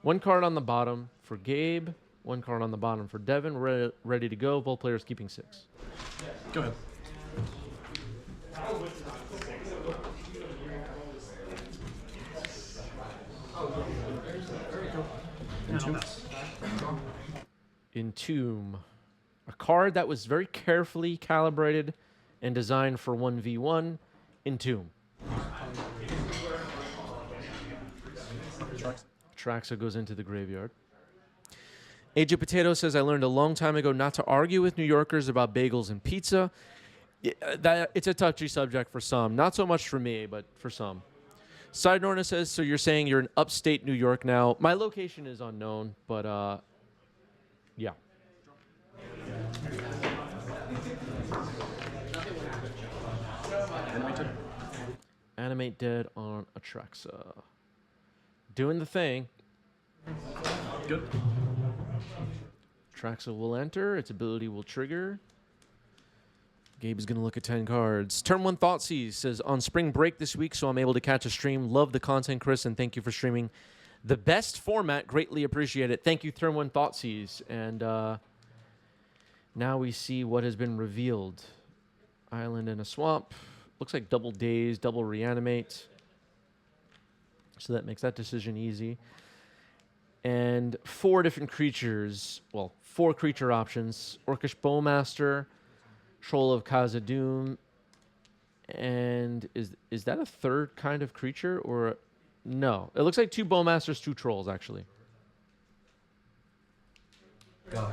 One card on the bottom for Gabe. One card on the bottom for Devin. Ready to go. Both players keeping 6. Go ahead. Entomb. A card that was very carefully calibrated and designed for 1v1. Entomb. Traxa goes into the graveyard. Age of Potato says, I learned a long time ago not to argue with New Yorkers about bagels and pizza. It's a touchy subject for some. Not so much for me, but for some. Side Norna says, so you're saying you're in upstate New York now. My location is unknown, but yeah. Animate dead on Atraxa. Doing the thing. Good. Atraxa will enter. Its ability will trigger. Gabe is going to look at 10 cards. Turn 1 Thoughtseize says, on spring break this week, so I'm able to catch a stream. Love the content, Chris, and thank you for streaming the best format. Greatly appreciate it. Thank you, Turn 1 Thoughtseize. And now we see what has been revealed. Island in a swamp. Looks like double daze, double reanimate. So that makes that decision easy. And 4 different creatures. Well, 4 creature options. Orcish Bowmaster, Troll of Khazad-dûm, and is that a third kind of creature? Or no. It looks like 2 Bowmasters, 2 Trolls, actually. Go.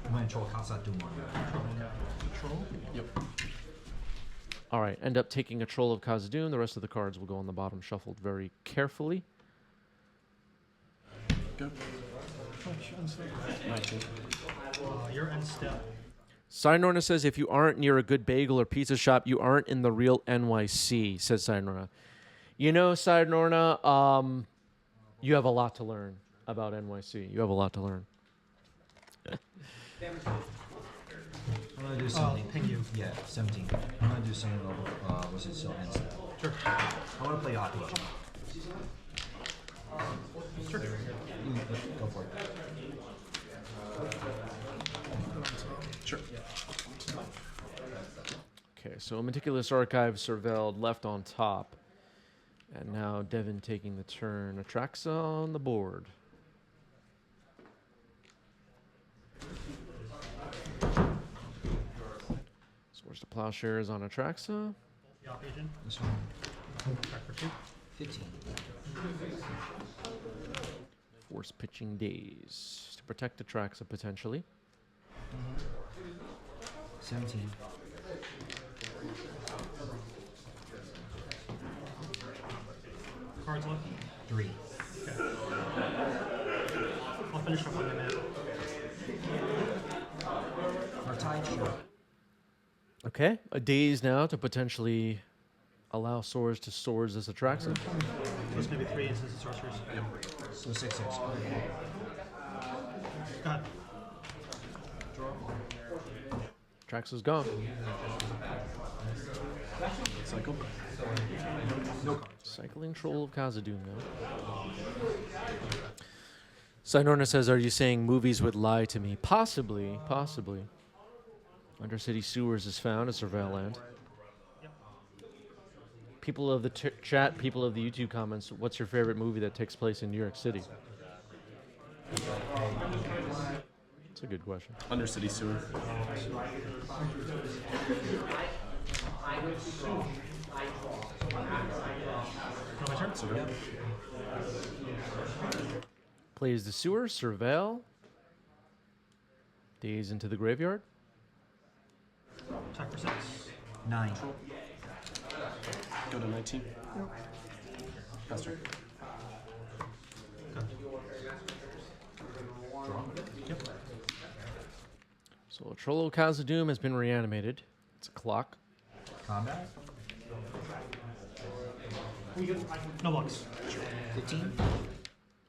I'm going to Troll Khazad-dûm. Troll? Yep. All right, end up taking a Troll of Khazad-dûm. The rest of the cards will go on the bottom, shuffled very carefully. Go. 19. You're in step. Sinorna says, if you aren't near a good bagel or pizza shop, you aren't in the real NYC, says Sinorna. You know, Sinorna, you have a lot to learn about NYC. You have a lot to learn. I'm going to do something. Ping you. Yeah, 17. I'm going to do something over, what's it, so end step. Sure. I want to play hockey. Sure. Go for it. Sure. Okay, so Meticulous Archive surveilled left on top. And now Devin taking the turn. Atraxa on the board. Swords to Plowshares on Atraxa. The op agent. This one. Track for 2. 15. Force Pitching Days to protect Atraxa potentially. 17. Cards left. 3. Okay. I'll finish up on the net. Are tied? Sure. Okay, a daze now to potentially allow swords to swords as Atraxa. So it's going to be 3 instances of sorcerers. Yep. So 6-6. Go ahead. Atraxa's gone. Cycle. No cards. Cycling Troll of Khazad-dûm now. Sinorna says, are you saying movies would lie to me? Possibly, possibly. Undercity Sewers is found at Surveil Land. People of the chat, people of the YouTube comments, what's your favorite movie that takes place in New York City? That's a good question. Undercity Sewer. My turn? So go. Plays the Sewer, Surveil. Days into the graveyard. Attack for 6. 9. Go to 19. Pass turn. Draw. Yep. So Troll of Khazad-dûm has been reanimated. It's a clock. Combat. No blocks. 15.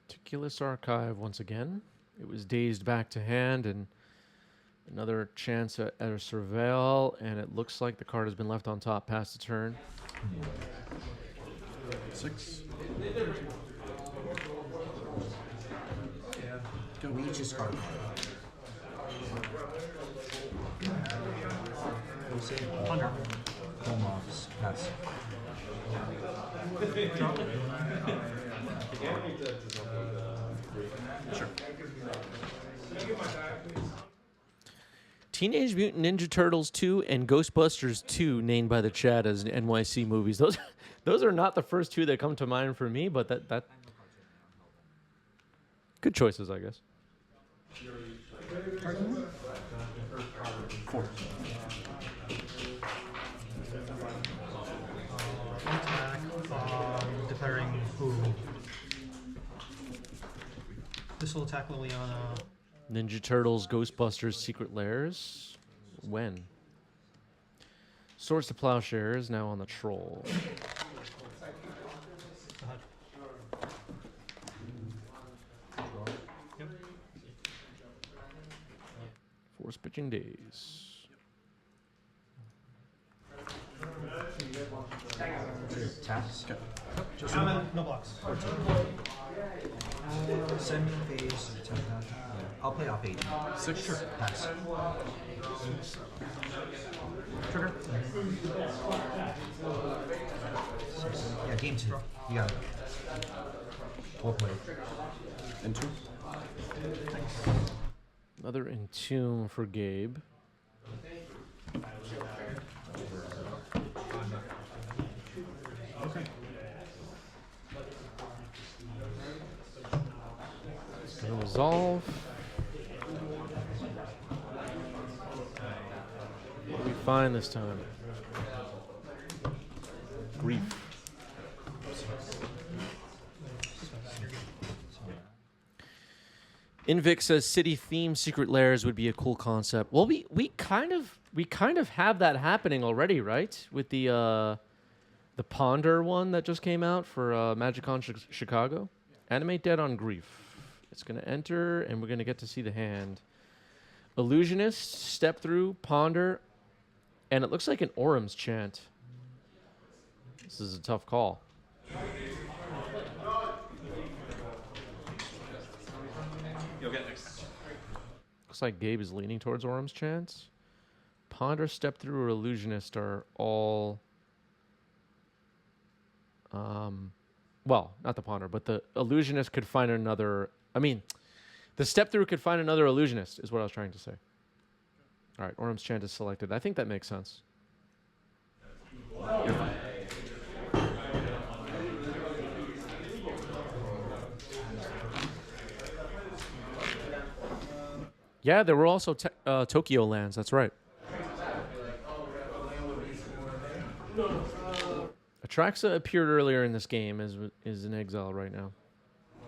Meticulous Archive once again. It was dazed back to hand, and another chance at a Surveil, and it looks like the card has been left on top past the turn. 6. Go. We each discard a card. Under. Home office. Pass. Sure. Teenage Mutant Ninja Turtles 2 and Ghostbusters 2 named by the chat as NYC movies. Those are not the first two that come to mind for me, but that good choices, I guess. 4. Attack. Declaring who? This will attack Liliana. Ninja Turtles, Ghostbusters, Secret Lairs. When? Swords to Plowshares now on the Troll. Go ahead. Yep. Force Pitching Days. Taps. Okay. Just No blocks. send phase. I'll play off 8. 6. Sure. Pass. Trigger. Yeah, game 2. You got it. Well played. And 2. Another Entomb for Gabe. Okay. Gonna resolve. What do we find this time? Grief. Invic says city theme secret lairs would be a cool concept. Well, we kind of have that happening already, right? With the Ponder one that just came out for MagicCon Chicago. Animate Dead on Grief. It's going to enter, and we're going to get to see the hand. Illusionist, Step Through, Ponder, and it looks like an Orum's Chant. This is a tough call. You'll get next. Looks like Gabe is leaning towards Orum's Chant. Ponder, Step Through, or Illusionist are all... well, not the Ponder, but the Illusionist could find another... I mean, the Step Through could find another Illusionist, is what I was trying to say. All right, Orum's Chant is selected. I think that makes sense. You're fine. Yeah, there were also Tokyo lands. That's right. Atraxa appeared earlier in this game, is in exile right now.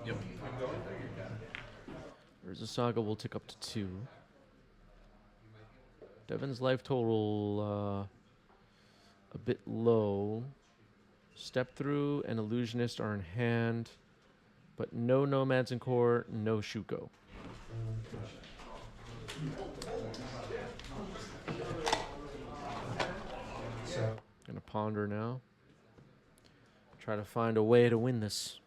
Yep. Urza Saga will tick up to 2. Devin's life total a bit low. Step Through and Illusionist are in hand, but no Nomads in Core, no Shuko. So, Gonna Ponder now. Try to find a way to win this.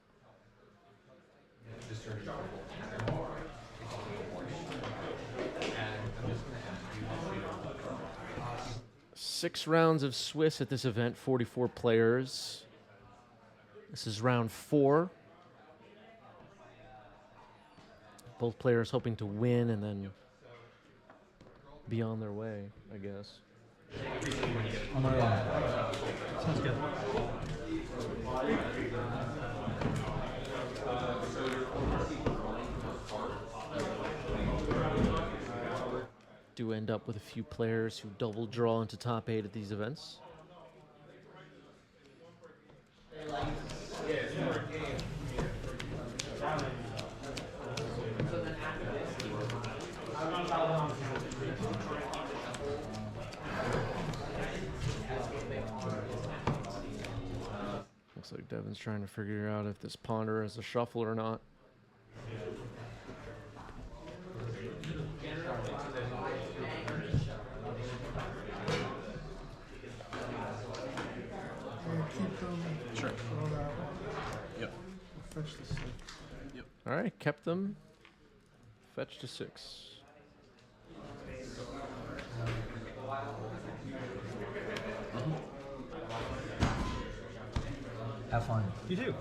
Six rounds of Swiss at this event, 44 players. This is round 4. Both players hoping to win and then be on their way, I guess. on my line. Sounds good. Do end up with a few players who double draw into top 8 at these events. Looks like Devin's trying to figure out if this Ponder is a shuffle or not. Keep them. Sure. Throw that. Yep. Fetch this. All right, kept them. Fetch to 6. Have fun. You do.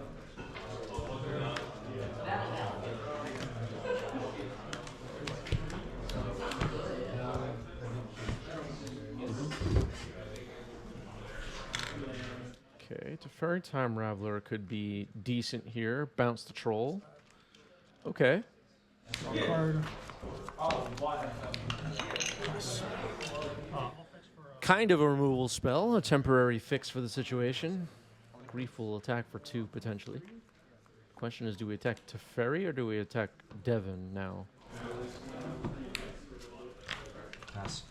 Okay, Teferi Time Raveler could be decent here. Bounce the troll. Okay. Card. Kind of a removal spell, a temporary fix for the situation. Grief will attack for 2 potentially. Question is, do we attack Teferi or do we attack Devon now? Pass.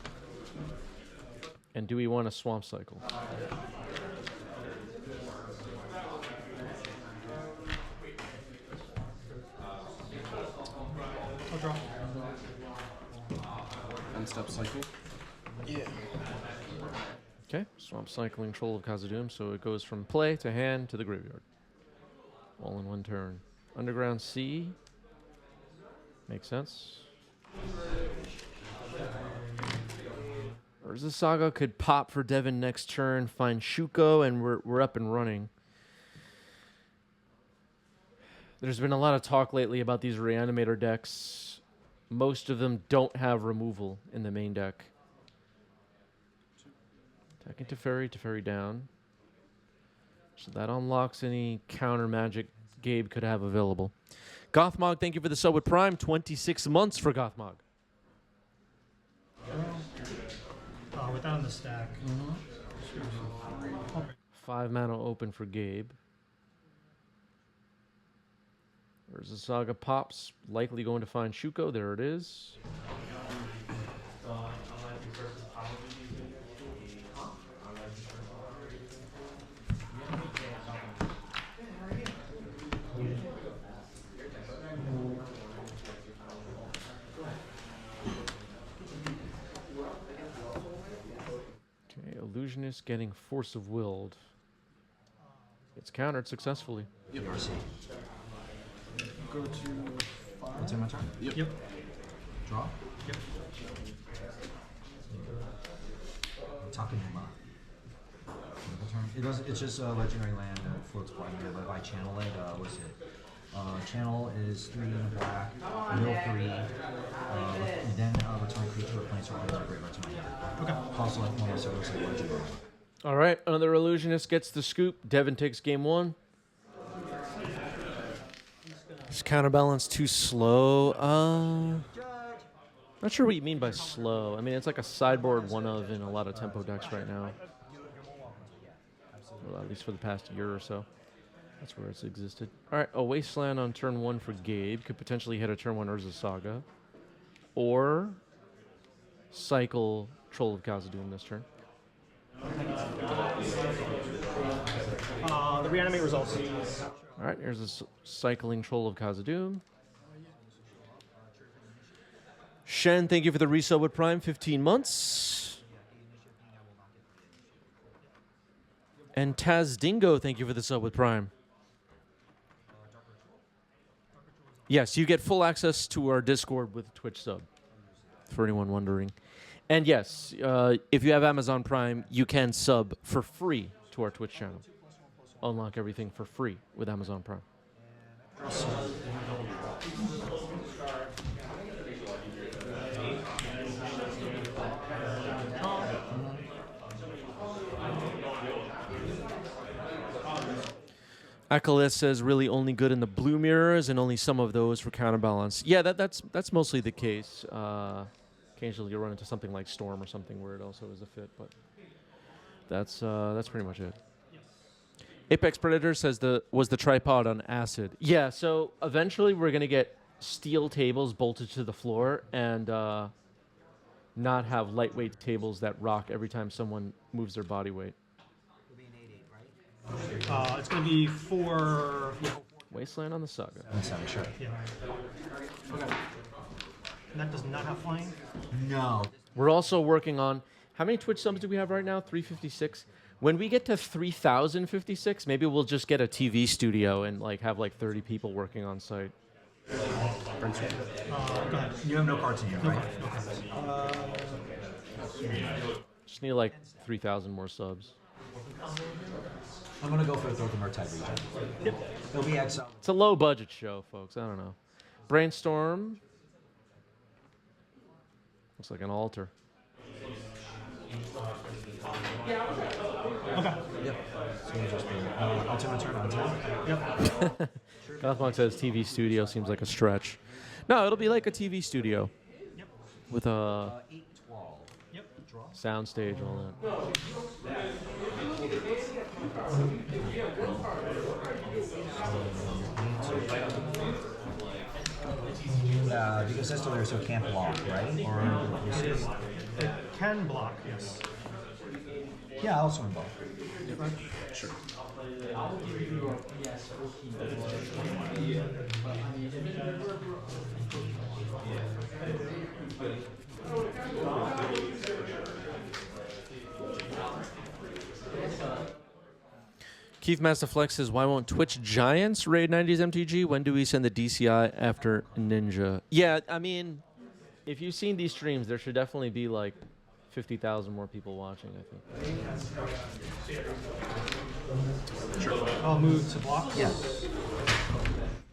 And do we want a Swamp Cycle? I'll draw. End step cycle. Okay, Swamp Cycling Troll of Khazad-dûm, so it goes from play to hand to the graveyard. All in one turn. Underground Sea. Makes sense. Urza Saga could pop for Devon next turn, find Shuko, and we're up and running. There's been a lot of talk lately about these Reanimator decks. Most of them don't have removal in the main deck. Attacking Teferi down. So that unlocks any counter magic Gabe could have available. Gothmog, thank you for the sub with Prime. 26 months for Gothmog. With that on the stack. Okay. 5 mana open for Gabe. There's a Saga pops. Likely going to find Shuko. There it is. Okay, Illusionist getting Force of Willed. It's countered successfully. Yep. Mercy. Go to 5. What's in my turn? Yep. Yep. Draw. Yep. Talking Numa. It doesn't. It's just a legendary land that floats blind here, but if I channel it, what's it? Channel is 3 in the black, mill 3, and then return creature or planes or other graveyard to my hand. Okay. Also, like one of those like legendary. All right, another Illusionist gets the scoop. Devon takes game 1. Is counterbalance too slow? Not sure what you mean by slow. I mean, it's like a sideboard one of in a lot of tempo decks right now. Well, at least for the past year or so. That's where it's existed. All right, a Wasteland on turn 1 for Gabe. Could potentially hit a turn 1 Urza Saga. Or cycle Troll of Khazad-dûm this turn. The reanimate results. All right, here's a cycling Troll of Khazad-dûm. Shen, thank you for the resub with Prime, 15 months. And Taz Dingo, thank you for the sub with Prime. Yes, you get full access to our Discord with Twitch sub, for anyone wondering. And yes, if you have Amazon Prime, you can sub for free to our Twitch channel. Unlock everything for free with Amazon Prime. Akalis says really only good in the blue mirrors and only some of those for counterbalance. Yeah, that's mostly the case. Occasionally you'll run into something like Storm or something where it also is a fit, but that's pretty much it. Apex Predator says was the tripod on acid. Yeah, so eventually we're gonna get steel tables bolted to the floor and not have lightweight tables that rock every time someone moves their body weight. It's going to be 4. Wasteland on the Saga. 7, sure. Yeah. Okay. And that does not have flying. No. We're also working on, how many Twitch subs do we have right now? 356. When we get to 3,056, maybe we'll just get a TV studio and have 30 people working on site. Brainstorm. Go ahead. You have no cards in here, right? No cards. Just need like 3,000 more subs. I'm gonna go for the Throw the Murktide region. Yep. It'll be exiled. It's a low budget show, folks. I don't know. Brainstorm. Looks like an altar. Okay. Yep. So it'll just be ultimate turn on 10. Yep. Gothmog says TV studio seems like a stretch. No, it'll be like a TV studio Yep. with a 8, 12. Yep. Draw. sound stage and all that. Because that's the way, so it can't block, right? Or It can block, yes. yeah, I'll swing both. Sure. Keith Masterflex says, why won't Twitch Giants raid 90s MTG? When do we send the DCI after Ninja? Yeah, I mean, if you've seen these streams, there should definitely be like 50,000 more people watching, I think. I'll move to blocks. Yeah.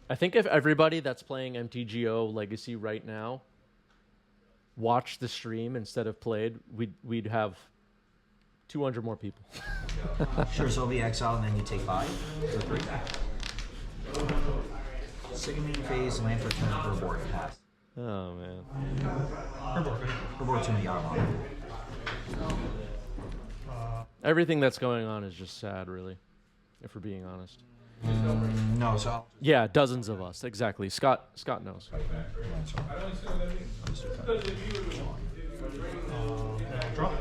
I think if everybody that's playing MTGO Legacy right now watched the stream instead of played, we'd have 200 more people. Sure, so it'll be exiled and then you take 5 or 3. Second phase, land for 10 per board pass. Oh, man. Per board 2 out of line. Everything that's going on is just sad, really, if we're being honest. No, so I'll Yeah, dozens of us, exactly. Scott knows. Draw.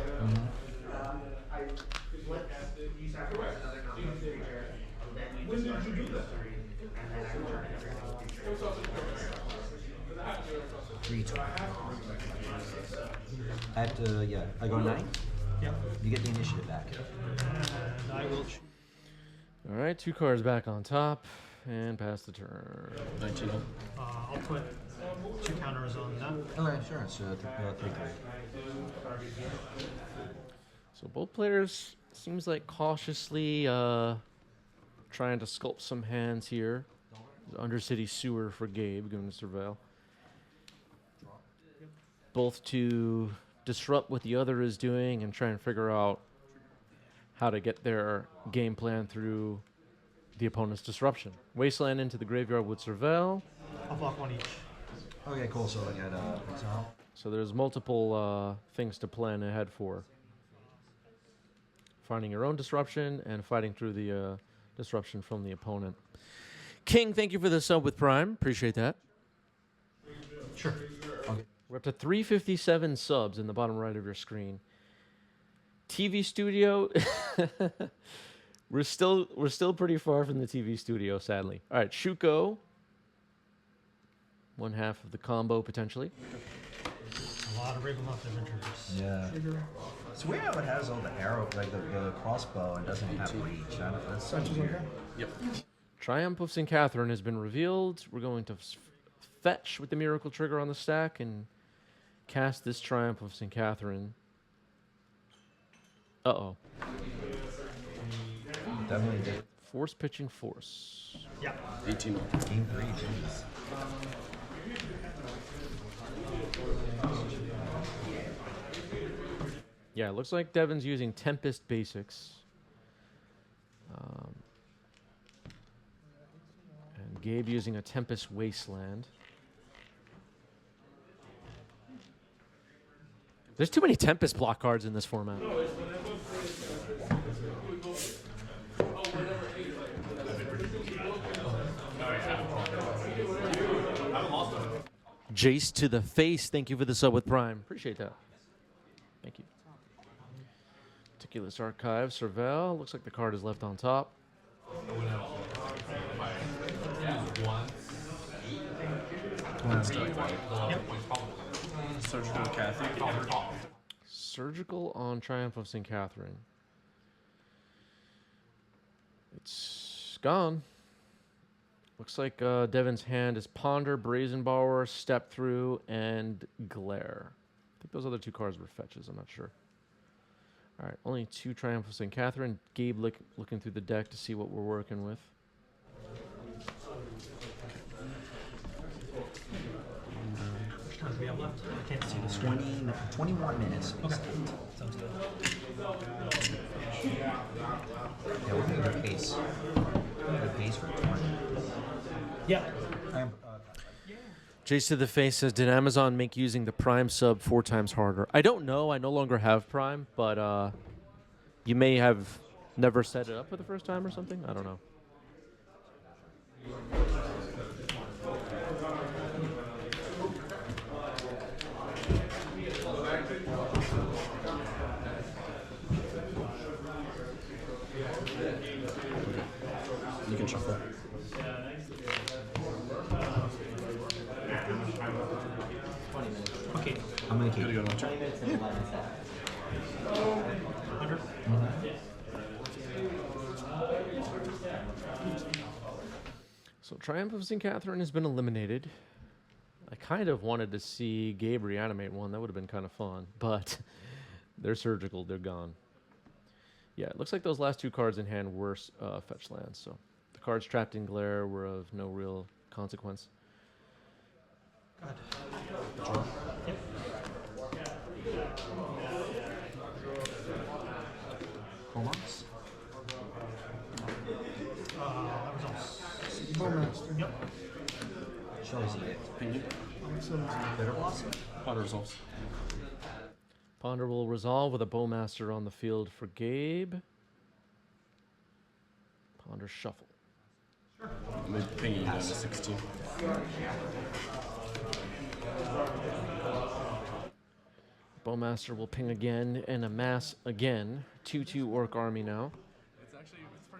Three, 12. I go 9. Yep. You get the initiative back. And I will choose. All right, 2 cards back on top, and pass the turn. 19. I'll put 2 counters on that. Okay, sure. It's 3, 3. So both players seems like cautiously trying to sculpt some hands here. Undercity Sewer for Gabe, going to surveil. Both to disrupt what the other is doing and try and figure out how to get their game plan through the opponent's disruption. Wasteland into the graveyard with surveil. I'll block 1 each. Okay, cool. So I get exile. So there's multiple things to plan ahead for. Finding your own disruption and fighting through the disruption from the opponent. King, thank you for the sub with Prime. Appreciate that. Sure. Okay. We're up to 357 subs in the bottom right of your screen. TV studio. we're still pretty far from the TV studio, sadly. All right, Shuko. 1/2 of the combo potentially. A lot of Ravenloft adventures. Yeah. It's weird how it has all the arrow, like the crossbow, and doesn't have reach. That's so weird. Yep. Triumph of St. Catherine has been revealed. We're going to fetch with the Miracle Trigger on the stack and cast this Triumph of St. Catherine. Uh-oh. Definitely did. Force pitching force. Yeah. 18. Game 3, jeez. Yeah, it looks like Devin's using Tempest Basics. And Gabe using a Tempest Wasteland. There's too many Tempest block cards in this format. Jace to the face. Thank you for the sub with Prime. Appreciate that. Thank you. Meticulous Archive. Surveil. Looks like the card is left on top. Surgical Kathy. Surgical on Triumph of St. Catherine. It's gone. Looks like Devin's hand is Ponder, Brazen Borrower, Step Through, and Glare. I think those other 2 cards were fetches. I'm not sure. All right, only 2 Triumph of St. Catherine. Gabe looking through the deck to see what we're working with. Which turns we have left? I can't see the screen. 21 minutes. Okay. Sounds good. Yeah, we're going to pace. The pace for Yeah. Jace to the Face says, did Amazon make using the Prime sub 4 times harder? I don't know. I no longer have Prime, but you may have never set it up for the first time or something. I don't know. You can shuffle. Okay. I'm going to keep. Gotta go to check. 100. So Triumph of St. Catherine has been eliminated. I kind of wanted to see Gabe reanimate one. That would have been kind of fun. But they're surgical. They're gone. Yeah, it looks like those last 2 cards in hand were fetch lands. So the cards trapped in Glare were of no real consequence. Go ahead. Yep. Comox? That was all. Bowmaster. Yep. Shelley's Edict. Opinion. Bitter Blossom? Ponder resolves. Ponder will resolve with a Bowmaster on the field for Gabe. Ponder shuffle. I'm pinging down to 16. Bowmaster will ping again and amass again. 2/2 Orc army now.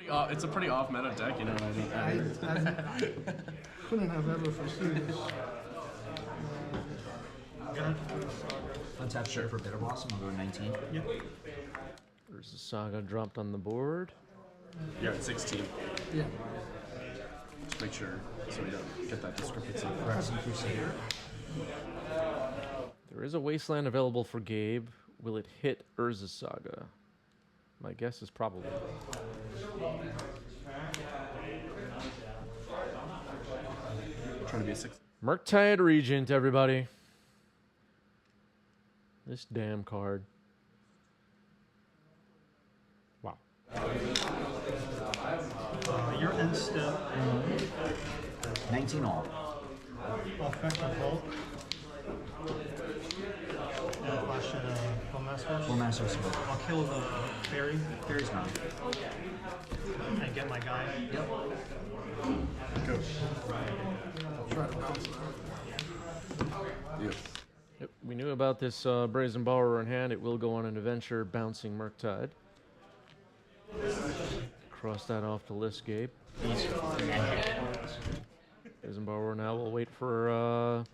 It's a pretty off meta deck, you know what I mean? I couldn't have ever foreseen this. Untap share for Bitter Blossom. I'll go to 19. Yep. There's the Saga dropped on the board. You're at 16. Yeah. Just make sure so we don't get that discrepancy. Phyrexian Crusader. There is a Wasteland available for Gabe. Will it hit Urza's Saga? My guess is probably. Trying to be a 6. Murktide Regent, everybody. This damn card. Wow. Your end step. 19 all. Effective Hulk. And flash Bowmaster. Bowmaster Sword. I'll kill the fairy Fairy's gone. and get my guy. Yep. Go. Try to bounce it. Yep. Yep, we knew about this Brazen Borrower in hand. It will go on an adventure bouncing Murktide. Cross that off the list, Gabe. Brazen Borrower now will wait for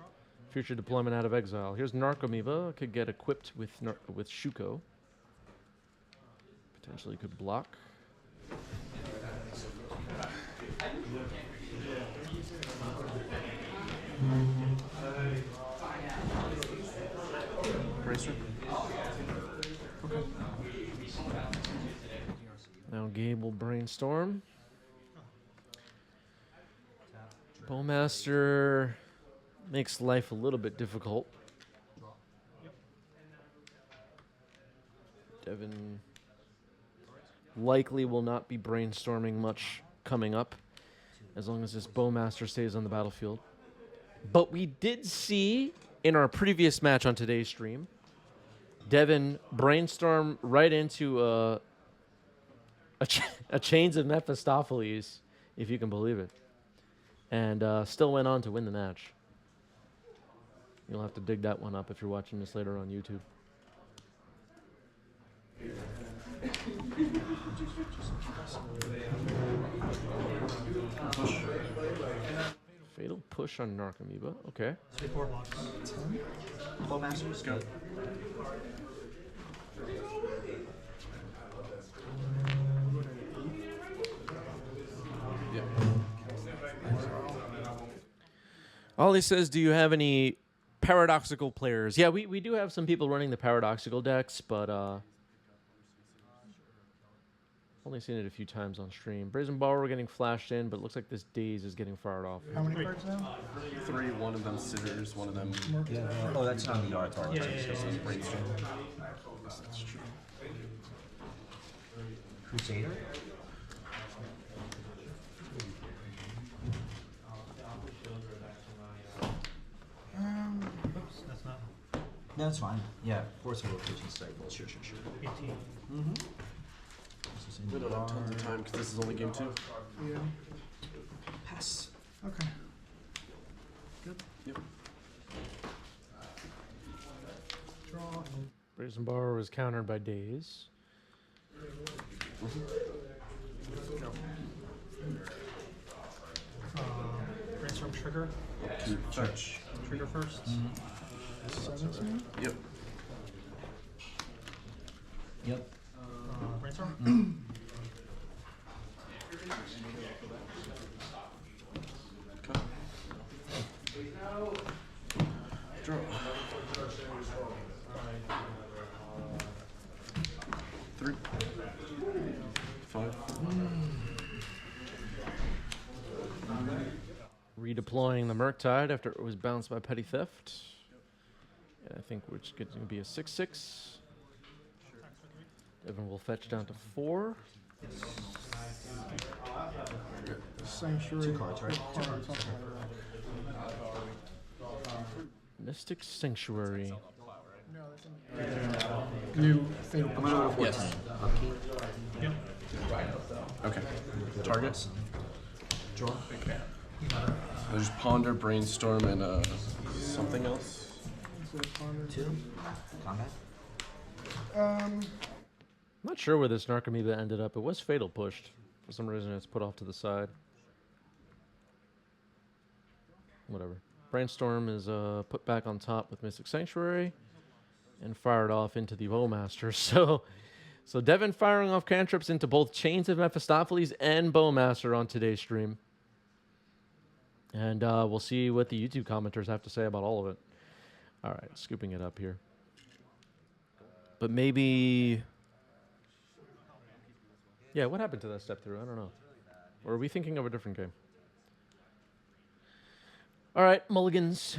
future deployment out of exile. Here's Narcomoeba. Could get equipped with Shuko. Potentially could block. Bracer. Now Gabe will brainstorm. Bowmaster makes life a little bit difficult. Devin likely will not be brainstorming much coming up as long as this Bowmaster stays on the battlefield. But we did see in our previous match on today's stream, Devin brainstorm right into a Chains of Mephistopheles, if you can believe it, and still went on to win the match. You'll have to dig that one up if you're watching this later on YouTube. Fatal push on Narcomoeba. Okay. 3-4 blocks. Bowmaster's Go. Yep. Ollie says, do you have any paradoxical players? Yeah, we do have some people running the paradoxical decks, but only seen it a few times on stream. Brazen Borrower getting flashed in, but it looks like this Daze is getting fired off. How many cards now? 3, one of them sitters, one of them. Yeah. Oh, that's not the art card. Yeah, yeah, yeah. Brainstorm. That's true. Crusader? Oops, that's not No, that's fine. Yeah, force of rotation cycle. Sure. 18. Mm-hmm. We don't have tons of time because this is only game 2. Yeah. Pass. Okay. Good. Yep. Draw. Brazen Borrower was countered by Daze. Brainstorm trigger. Touch. Trigger first. 17. Yep. Yep. Brainstorm. Cut. Draw. 3. 5. Redeploying the Murktide after it was bounced by Petty Theft. And I think which is going to be a 6/6. Evan will fetch down to 4. Sanctuary. 2 cards, right? Cards, okay. Mystic Sanctuary. New thing. I'm gonna go to 14. Yes. Upkeep. Yep. Okay. Targets. Draw. There's Ponder, Brainstorm, and something else. 2. Combat. I'm not sure where this Narcomoeba ended up. It was Fatal pushed. For some reason, it's put off to the side. Whatever. Brainstorm is put back on top with Mystic Sanctuary and fired off into the Bowmaster. So Devin firing off cantrips into both Chains of Mephistopheles and Bowmaster on today's stream. And we'll see what the YouTube commenters have to say about all of it. All right, scooping it up here. But maybe... Yeah, what happened to that step through? I don't know. Or are we thinking of a different game? All right, mulligans.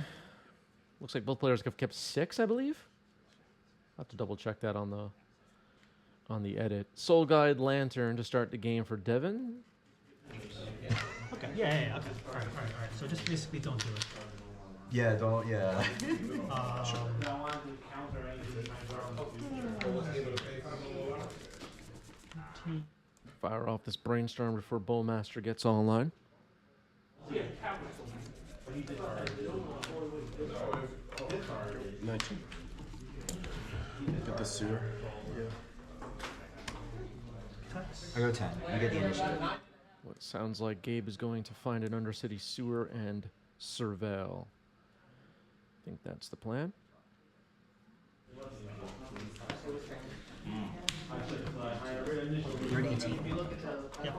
Looks like both players have kept 6, I believe. I'll have to double check that on the edit. Soul Guide Lantern to start the game for Devin. Okay. Yeah. Okay. All right. So just basically don't do it. Yeah, don't, yeah. Fire off this Brainstorm before Bowmaster gets online. 19. Get the sewer. I go 10. You get the initiative. What sounds like Gabe is going to find an Undercity sewer and surveil. I think that's the plan. You're an 18. Yep.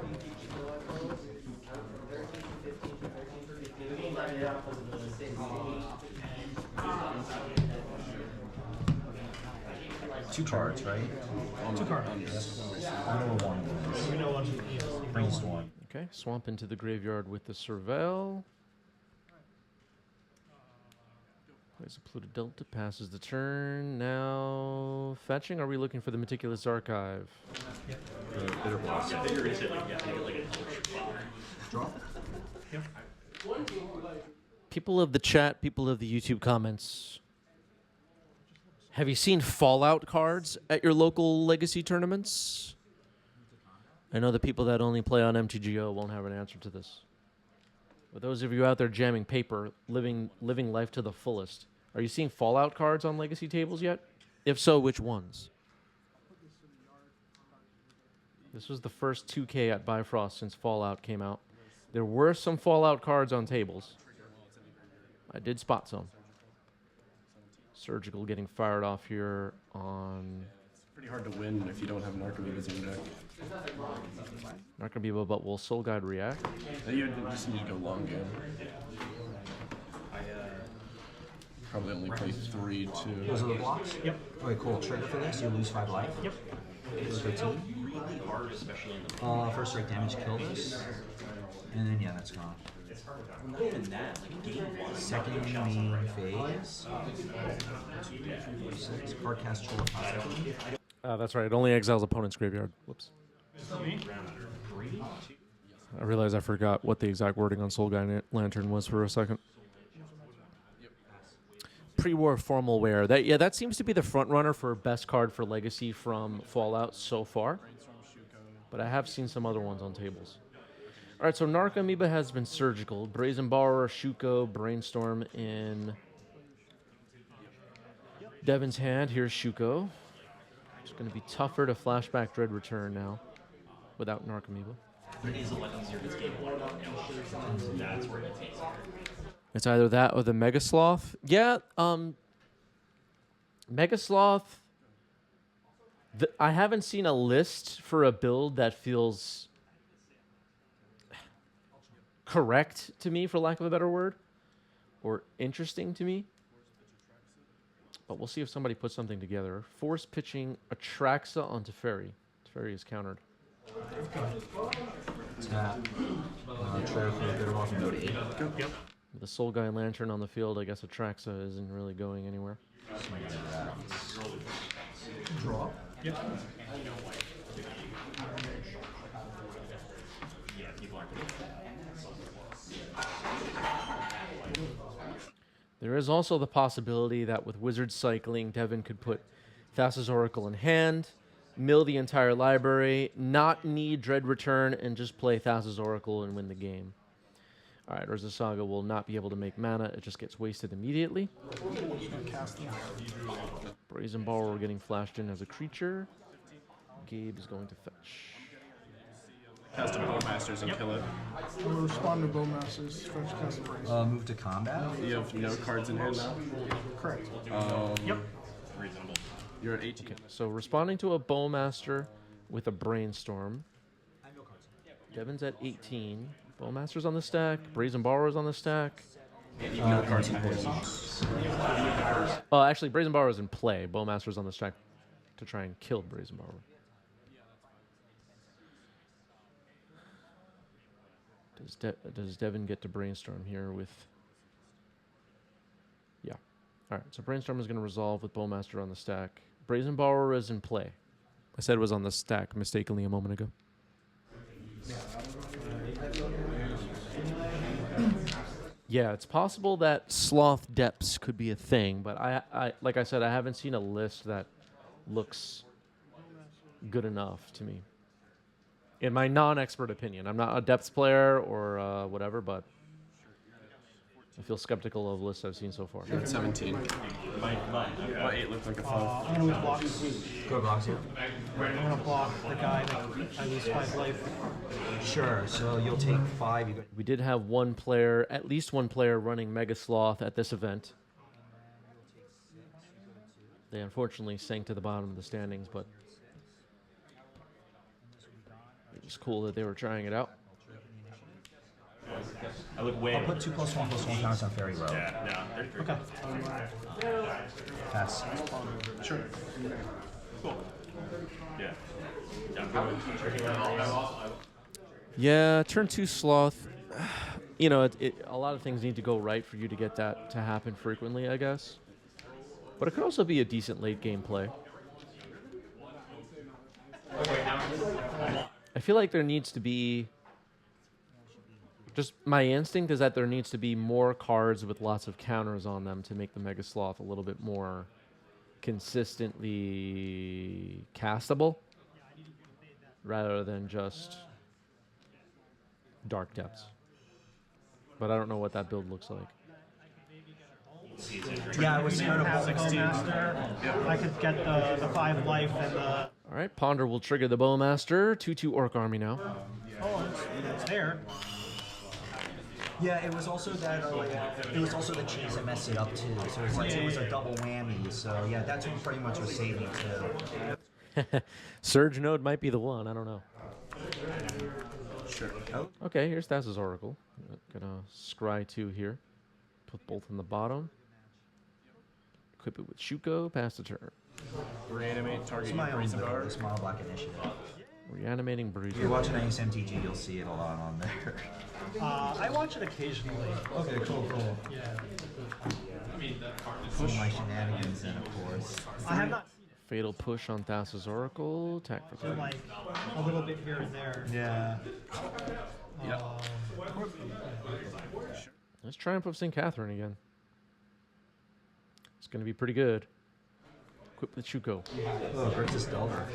Two cards, right? 2 cards. I know one. We know one. Yes, you know Brainstorm. one. Okay, swamp into the graveyard with the surveil. Plays a Pluto Delta, passes the turn. Now fetching. Are we looking for the Meticulous Archive? Yep. Draw. Yep. People of the chat, people of the YouTube comments, have you seen Fallout cards at your local Legacy tournaments? I know the people that only play on MTGO won't have an answer to this. For those of you out there jamming paper, living life to the fullest, are you seeing Fallout cards on Legacy tables yet? If so, which ones? This was the first 2K at Bifrost since Fallout came out. There were some Fallout cards on tables. I did spot some. Surgical getting fired off here on... Pretty hard to win if you don't have Narcomoebas in your deck. Narcomoeba, but will Soul Guide react? You just need to go long game. probably only play 3 Those are to. the blocks? Yep. Okay, cool. Trigger for this, you lose 5 life. Yep. 13. First strike damage, kill this. And then, yeah, that's gone. Second main phase. 6. Card cast Troll of Possibility. That's right. It only exiles opponent's graveyard. Whoops. Me? I realized I forgot what the exact wording on Soul Guy Lantern was for a second. Pre-war formal wear. That seems to be the front runner for best card for Legacy from Fallout so far. But I have seen some other ones on tables. All right, so Narc Amoeba has been surgical. Brazen Borrower, Shuko, Brainstorm in Devin's hand. Here's Shuko. It's going to be tougher to flashback Dread Return now without Narc Amoeba. It's either that or the Mega Sloth. Yeah, Mega Sloth. I haven't seen a list for a build that feels correct to me, for lack of a better word, or interesting to me. But we'll see if somebody puts something together. Force pitching Atraxa onto Teferi. Teferi is countered. Tap. Trigger for the Bitter Off Node 8. Yep. With the Soul Guy Lantern on the field, I guess Atraxa isn't really going anywhere. Draw. Yep. There is also the possibility that with Wizard cycling, Devin could put Thassa's Oracle in hand, mill the entire library, not need Dread Return, and just play Thassa's Oracle and win the game. All right, Urza Saga will not be able to make mana. It just gets wasted immediately. Brazen Borrower getting flashed in as a creature. Gabe is going to fetch. Cast a Bowmasters and kill it. We'll respond to Bowmasters, fetch cast of race. Move to combat. You have no cards in hand now? Correct. Yep. You're at 18. Okay, so responding to a Bowmaster with a Brainstorm. Devin's at 18. Bowmaster's on the stack. Brazen Borrower's on the stack. No cards in hand. Oh, actually, Brazen Borrower's in play. Bowmaster's on the stack to try and kill Brazen Borrower. Does Devin get to Brainstorm here with... Yeah. All right, so Brainstorm is going to resolve with Bowmaster on the stack. Brazen Borrower is in play. I said it was on the stack mistakenly a moment ago. Yeah, it's possible that Sloth Depths could be a thing, but I like I said, I haven't seen a list that looks good enough to me. In my non-expert opinion, I'm not a Depths player or whatever, but I feel skeptical of lists I've seen so far. You're at 17. Well, 8 looked like a 5. I'm gonna block. Go blocks here. I'm gonna block the guy that I lose 5 life. Sure. So you'll take 5. You go. We did have one player, at least one player, running Mega Sloth at this event. They unfortunately sank to the bottom of the standings, but it was cool that they were trying it out. I look way. I'll put 2+1/+1 counters on Fairy Row. Yeah, no. Okay. Pass. Sure. Cool. Yeah. Yeah. Yeah, turn 2 Sloth. You know, a lot of things need to go right for you to get that to happen frequently, I guess. But it could also be a decent late game play. I feel like there needs to be... Just my instinct is that there needs to be more cards with lots of counters on them to make the Mega Sloth a little bit more consistently castable, rather than just Dark Depths. But I don't know what that build looks like. Yeah, it was kind of Bowmaster. I could get the 5 life and the... All right, Ponder will trigger the Bowmaster. 2/2 Orc Army now. Oh, it's there. Yeah, it was also that it was also the cheese that messed it up too. So it's like it was a double whammy. So yeah, that's what pretty much was saving too. Surge Node might be the one. I don't know. Sure. Okay, here's Thassa's Oracle. Gonna scry 2 here. Put both in the bottom. Equip it with Shuko. Pass the turn. Reanimate target It's my own Brazen little Bar. small black initiative. Reanimating If Bruiser. you're watching ASMTG, you'll see it a lot on there. I watch it occasionally. Okay, cool. Yeah. Some my shenanigans, and of course. I have not seen it. Fatal Push on Thassa's Oracle. Attack for 3. Like a little bit here and there. Yeah. Let's Triumph of St. Catherine again. It's going to be pretty good. Equip with Shuko. Oh, Virtus Delver.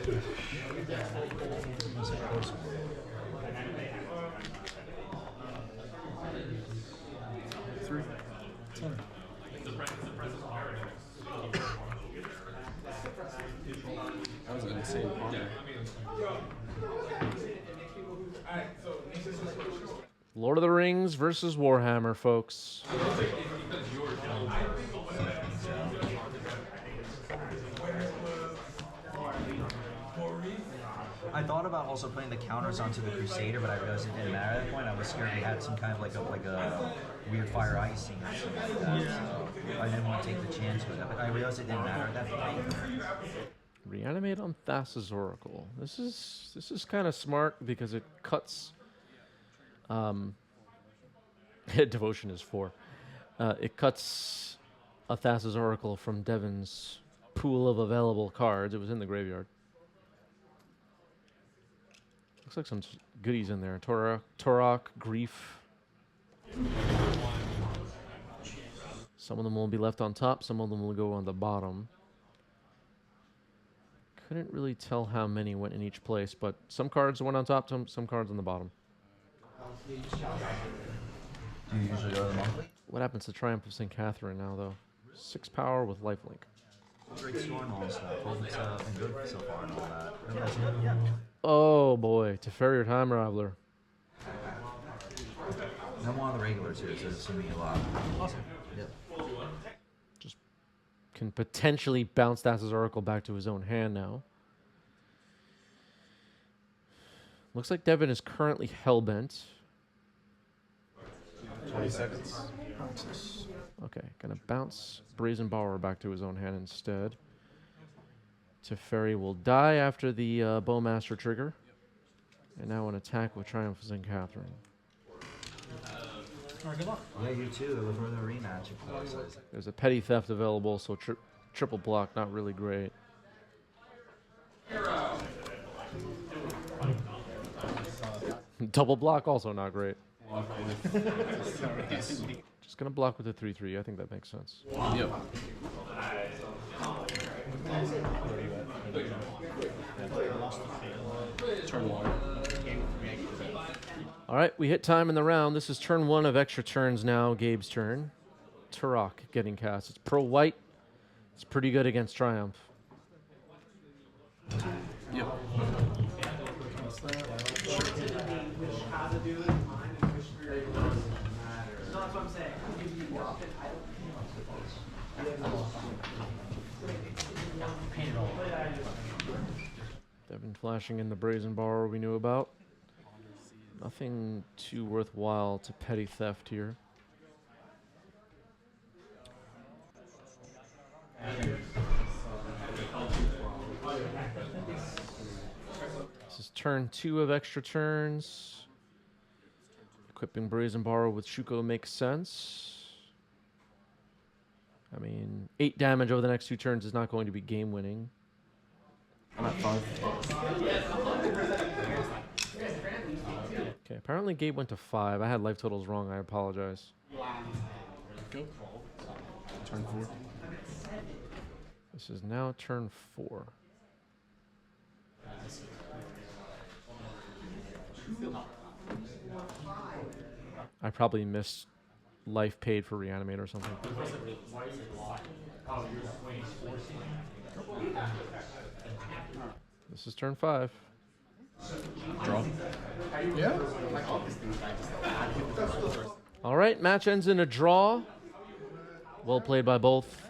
Three. That was an insane combo. Lord of the Rings versus Warhammer, folks. I thought about also putting the counters onto the Crusader, but I realized it didn't matter at that point. I was scared we had some kind of like a weird fire icing or something like that. So I didn't want to take the chance with it. But I realized it didn't matter at that point. Reanimate on Thassa's Oracle. This is kind of smart because it cuts. Devotion is 4. It cuts a Thassa's Oracle from Devon's pool of available cards. It was in the graveyard. Looks like some goodies in there. Torok, Grief. Some of them will be left on top. Some of them will go on the bottom. Couldn't really tell how many went in each place, but some cards went on top, some cards on the bottom. Do you usually go to the monthly? What happens to Triumph of St. Catherine now, though? 6 power with lifelink. Great Storm all stuff. Hope it's been good so far and all that. Yeah. Oh boy, Teferi Time Raveler. I'm one of the regulars here, so it's going to be a lot. Awesome. Yep. Just can potentially bounce Thassa's Oracle back to his own hand now. Looks like Devon is currently hellbent. 20 seconds. Okay, gonna bounce Brazen Borrower back to his own hand instead. Teferi will die after the Bowmaster trigger. And now an attack with Triumph of St. Catherine. All right, good luck. Yeah, you too. It was for the rematch, of course. There's a Petty Theft available, so triple block, not really great. Double block, also not great. Just gonna block with the 3/3. I think that makes sense. Yep. Turn 1. All right, we hit time in the round. This is turn 1 of extra turns now. Gabe's turn. Turok getting cast. It's pro white. It's pretty good against Triumph. Yep. Devon flashing in the Brazen Borrower we knew about. Nothing too worthwhile to Petty Theft here. This is turn 2 of extra turns. Equipping Brazen Borrower with Shuko makes sense. I mean, 8 damage over the next 2 turns is not going to be game winning. I'm at 5. Okay, apparently Gabe went to 5. I had life totals wrong. I apologize. Go. Turn 4. This is now turn 4. I probably missed life paid for Reanimator or something. This is turn 5. Draw. Yeah. All right, match ends in a draw. Well played by both.